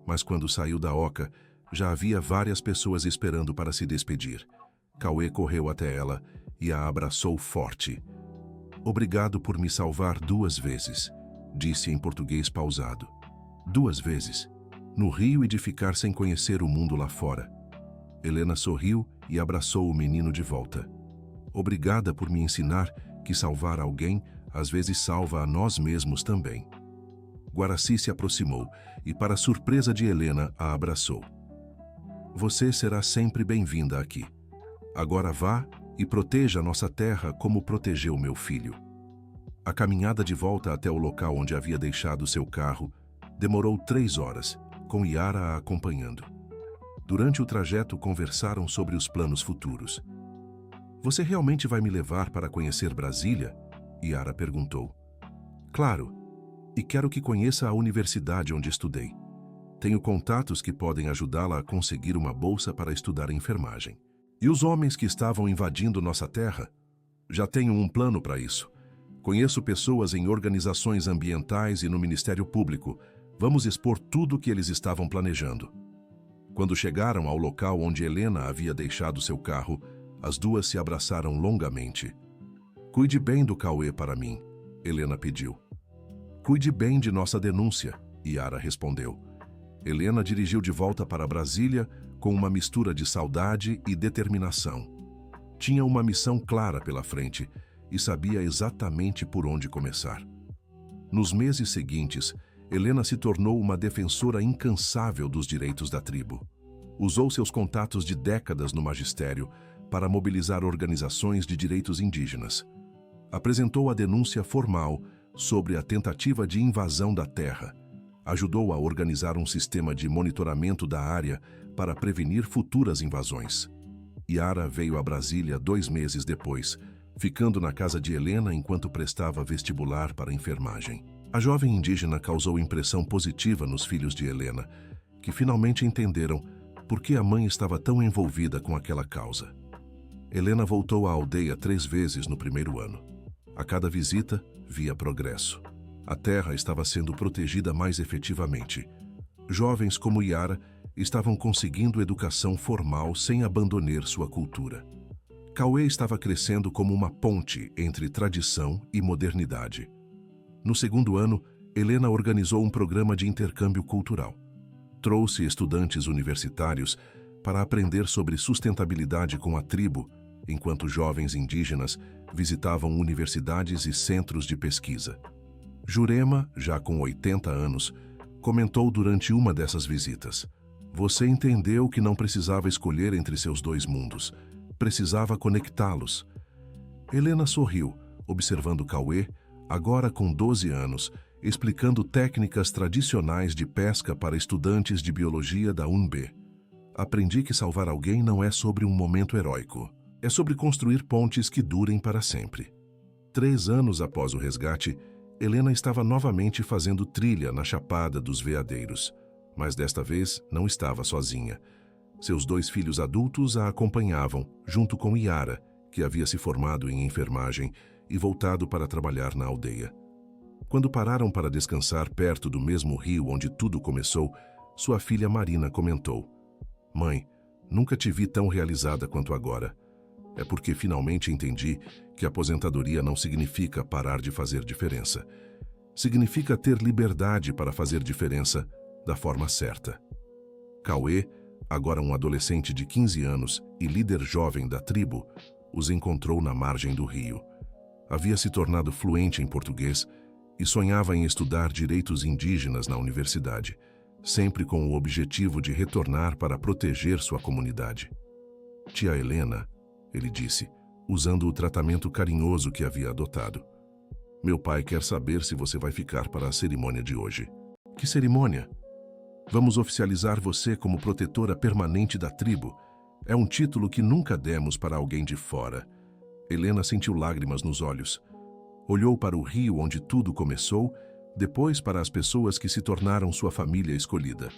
A: Mas quando saiu da oca, já havia várias pessoas esperando para se despedir. Cauê correu até ela e a abraçou forte. Obrigado por me salvar 2 vezes, disse em português pausado. 2 vezes, no rio e de ficar sem conhecer o mundo lá fora. Helena sorriu e abraçou o menino de volta. Obrigada por me ensinar que salvar alguém às vezes salva a nós mesmos também. Guaraci se aproximou e, para surpresa de Helena, a abraçou. Você será sempre bem-vinda aqui. Agora vá e proteja nossa terra como protegeu meu filho. A caminhada de volta até o local onde havia deixado seu carro demorou 3 horas, com Yara a acompanhando. Durante o trajeto conversaram sobre os planos futuros. Você realmente vai me levar para conhecer Brasília? Yara perguntou. Claro, e quero que conheça a universidade onde estudei. Tenho contatos que podem ajudá-la a conseguir uma bolsa para estudar enfermagem. E os homens que estavam invadindo nossa terra? Já tenho um plano para isso. Conheço pessoas em organizações ambientais e no Ministério Público. Vamos expor tudo o que eles estavam planejando. Quando chegaram ao local onde Helena havia deixado seu carro, as duas se abraçaram longamente. Cuide bem do Cauê para mim, Helena pediu. Cuide bem de nossa denúncia, Yara respondeu. Helena dirigiu de volta para Brasília com uma mistura de saudade e determinação. Tinha uma missão clara pela frente e sabia exatamente por onde começar. Nos meses seguintes, Helena se tornou uma defensora incansável dos direitos da tribo. Usou seus contatos de décadas no magistério para mobilizar organizações de direitos indígenas. Apresentou a denúncia formal sobre a tentativa de invasão da terra. Ajudou a organizar um sistema de monitoramento da área para prevenir futuras invasões. Yara veio a Brasília 2 meses depois, ficando na casa de Helena enquanto prestava vestibular para enfermagem. A jovem indígena causou impressão positiva nos filhos de Helena, que finalmente entenderam por que a mãe estava tão envolvida com aquela causa. Helena voltou à aldeia 3 vezes no primeiro ano. A cada visita, via progresso. A terra estava sendo protegida mais efetivamente. Jovens como Yara estavam conseguindo educação formal sem abandonar sua cultura. Cauê estava crescendo como uma ponte entre tradição e modernidade. No segundo ano, Helena organizou um programa de intercâmbio cultural. Trouxe estudantes universitários para aprender sobre sustentabilidade com a tribo, enquanto jovens indígenas visitavam universidades e centros de pesquisa. Jurema, já com 80 anos, comentou durante uma dessas visitas: Você entendeu que não precisava escolher entre seus 2 mundos. Precisava conectá-los. Helena sorriu, observando Cauê, agora com 12 anos, explicando técnicas tradicionais de pesca para estudantes de biologia da UNB. Aprendi que salvar alguém não é sobre um momento heróico. É sobre construir pontes que durem para sempre. 3 anos após o resgate, Helena estava novamente fazendo trilha na Chapada dos Veadeiros, mas desta vez não estava sozinha. Seus 2 filhos adultos a acompanhavam, junto com Yara, que havia se formado em enfermagem e voltado para trabalhar na aldeia. Quando pararam para descansar perto do mesmo rio onde tudo começou, sua filha Marina comentou: Mãe, nunca te vi tão realizada quanto agora. É porque finalmente entendi que a aposentadoria não significa parar de fazer diferença. Significa ter liberdade para fazer diferença da forma certa. Cauê, agora um adolescente de 15 anos e líder jovem da tribo, os encontrou na margem do rio. Havia se tornado fluente em português e sonhava em estudar direitos indígenas na universidade, sempre com o objetivo de retornar para proteger sua comunidade. Tia Helena, ele disse, usando o tratamento carinhoso que havia adotado. Meu pai quer saber se você vai ficar para a cerimônia de hoje. Que cerimônia? Vamos oficializar você como protetora permanente da tribo. É um título que nunca demos para alguém de fora. Helena sentiu lágrimas nos olhos. Olhou para o rio onde tudo começou, depois para as pessoas que se tornaram sua família escolhida.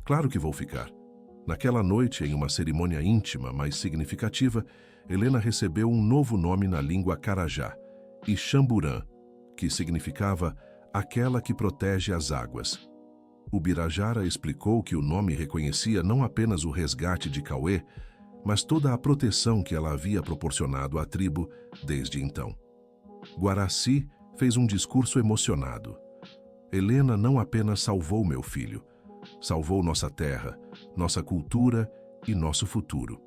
A: Claro que vou ficar. Naquela noite, em uma cerimônia íntima, mas significativa, Helena recebeu um novo nome na língua carajá, Ixamburã, que significava aquela que protege as águas. O Birajara explicou que o nome reconhecia não apenas o resgate de Cauê, mas toda a proteção que ela havia proporcionado à tribo desde então. Guaraci fez um discurso emocionado. Helena não apenas salvou meu filho, salvou nossa terra, nossa cultura e nosso futuro.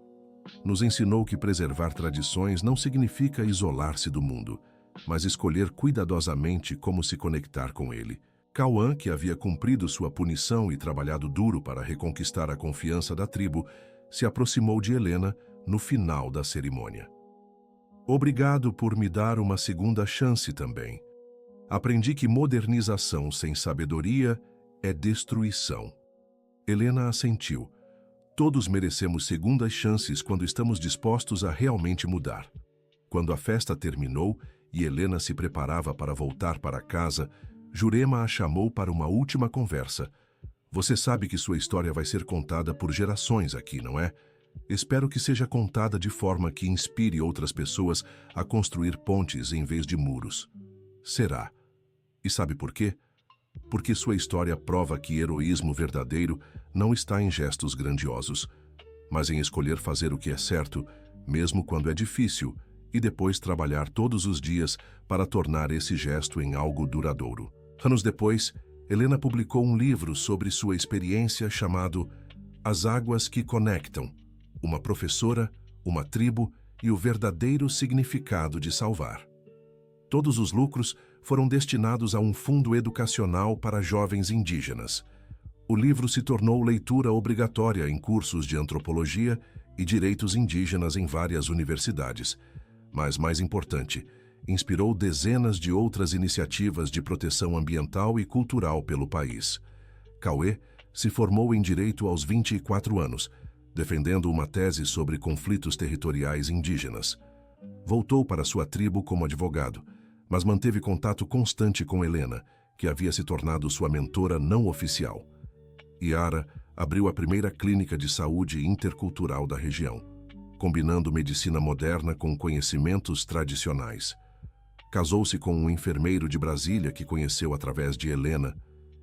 A: Nos ensinou que preservar tradições não significa isolar-se do mundo, mas escolher cuidadosamente como se conectar com ele. Cauã, que havia cumprido sua punição e trabalhado duro para reconquistar a confiança da tribo, se aproximou de Helena no final da cerimônia. Obrigado por me dar uma segunda chance também. Aprendi que modernização sem sabedoria é destruição. Helena assentiu. Todos merecemos segundas chances quando estamos dispostos a realmente mudar. Quando a festa terminou e Helena se preparava para voltar para casa, Jurema a chamou para uma última conversa. Você sabe que sua história vai ser contada por gerações aqui, não é? Espero que seja contada de forma que inspire outras pessoas a construir pontes em vez de muros. Será. E sabe por quê? Porque sua história prova que heroísmo verdadeiro não está em gestos grandiosos, mas em escolher fazer o que é certo, mesmo quando é difícil, e depois trabalhar todos os dias para tornar esse gesto em algo duradouro. Anos depois, Helena publicou um livro sobre sua experiência chamado As Águas que Conectam, uma professora, uma tribo e o verdadeiro significado de salvar. Todos os lucros foram destinados a um fundo educacional para jovens indígenas. O livro se tornou leitura obrigatória em cursos de antropologia e direitos indígenas em várias universidades. Mas, mais importante, inspirou dezenas de outras iniciativas de proteção ambiental e cultural pelo país. Cauê se formou em Direito aos 24 anos, defendendo uma tese sobre conflitos territoriais indígenas. Voltou para sua tribo como advogado, mas manteve contato constante com Helena, que havia se tornado sua mentora não oficial. Yara abriu a primeira clínica de saúde intercultural da região, combinando medicina moderna com conhecimentos tradicionais. Casou-se com um enfermeiro de Brasília que conheceu através de Helena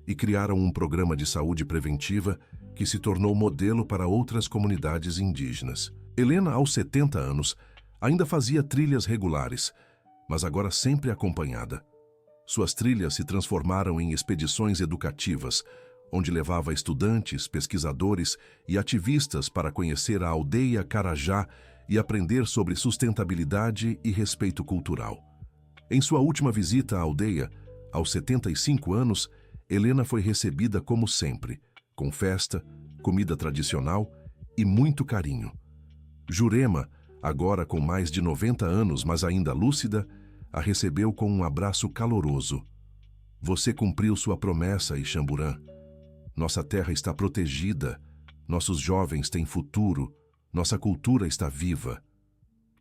A: e criaram um programa de saúde preventiva que se tornou modelo para outras comunidades indígenas. Helena, aos 70 anos, ainda fazia trilhas regulares, mas agora sempre acompanhada. Suas trilhas se transformaram em expedições educativas, onde levava estudantes, pesquisadores e ativistas para conhecer a aldeia Carajá e aprender sobre sustentabilidade e respeito cultural. Em sua última visita à aldeia, aos 75 anos, Helena foi recebida como sempre, com festa, comida tradicional e muito carinho. Jurema, agora com mais de 90 anos, mas ainda lúcida, a recebeu com um abraço caloroso. Você cumpriu sua promessa, Ixamburã. Nossa terra está protegida, nossos jovens têm futuro, nossa cultura está viva.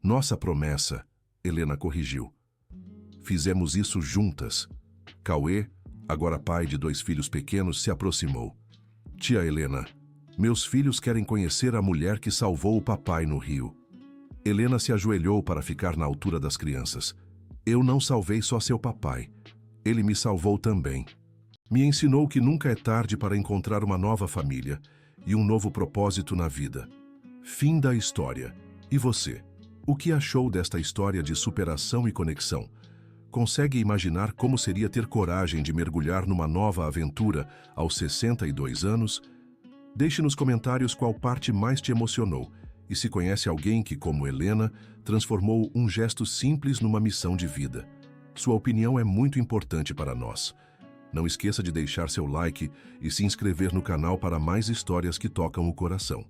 A: Nossa promessa, Helena corrigiu. Fizemos isso juntas. Cauê, agora pai de 2 filhos pequenos, se aproximou. Tia Helena, meus filhos querem conhecer a mulher que salvou o papai no rio. Helena se ajoelhou para ficar na altura das crianças. Eu não salvei só seu papai. Ele me salvou também. Me ensinou que nunca é tarde para encontrar uma nova família e um novo propósito na vida. Fim da história. E você? O que achou desta história de superação e conexão? Consegue imaginar como seria ter coragem de mergulhar numa nova aventura aos 62 anos? Deixe nos comentários qual parte mais te emocionou e se conhece alguém que, como Helena, transformou um gesto simples numa missão de vida. Sua opinião é muito importante para nós. Não esqueça de deixar seu like e se inscrever no canal para mais histórias que tocam o coração.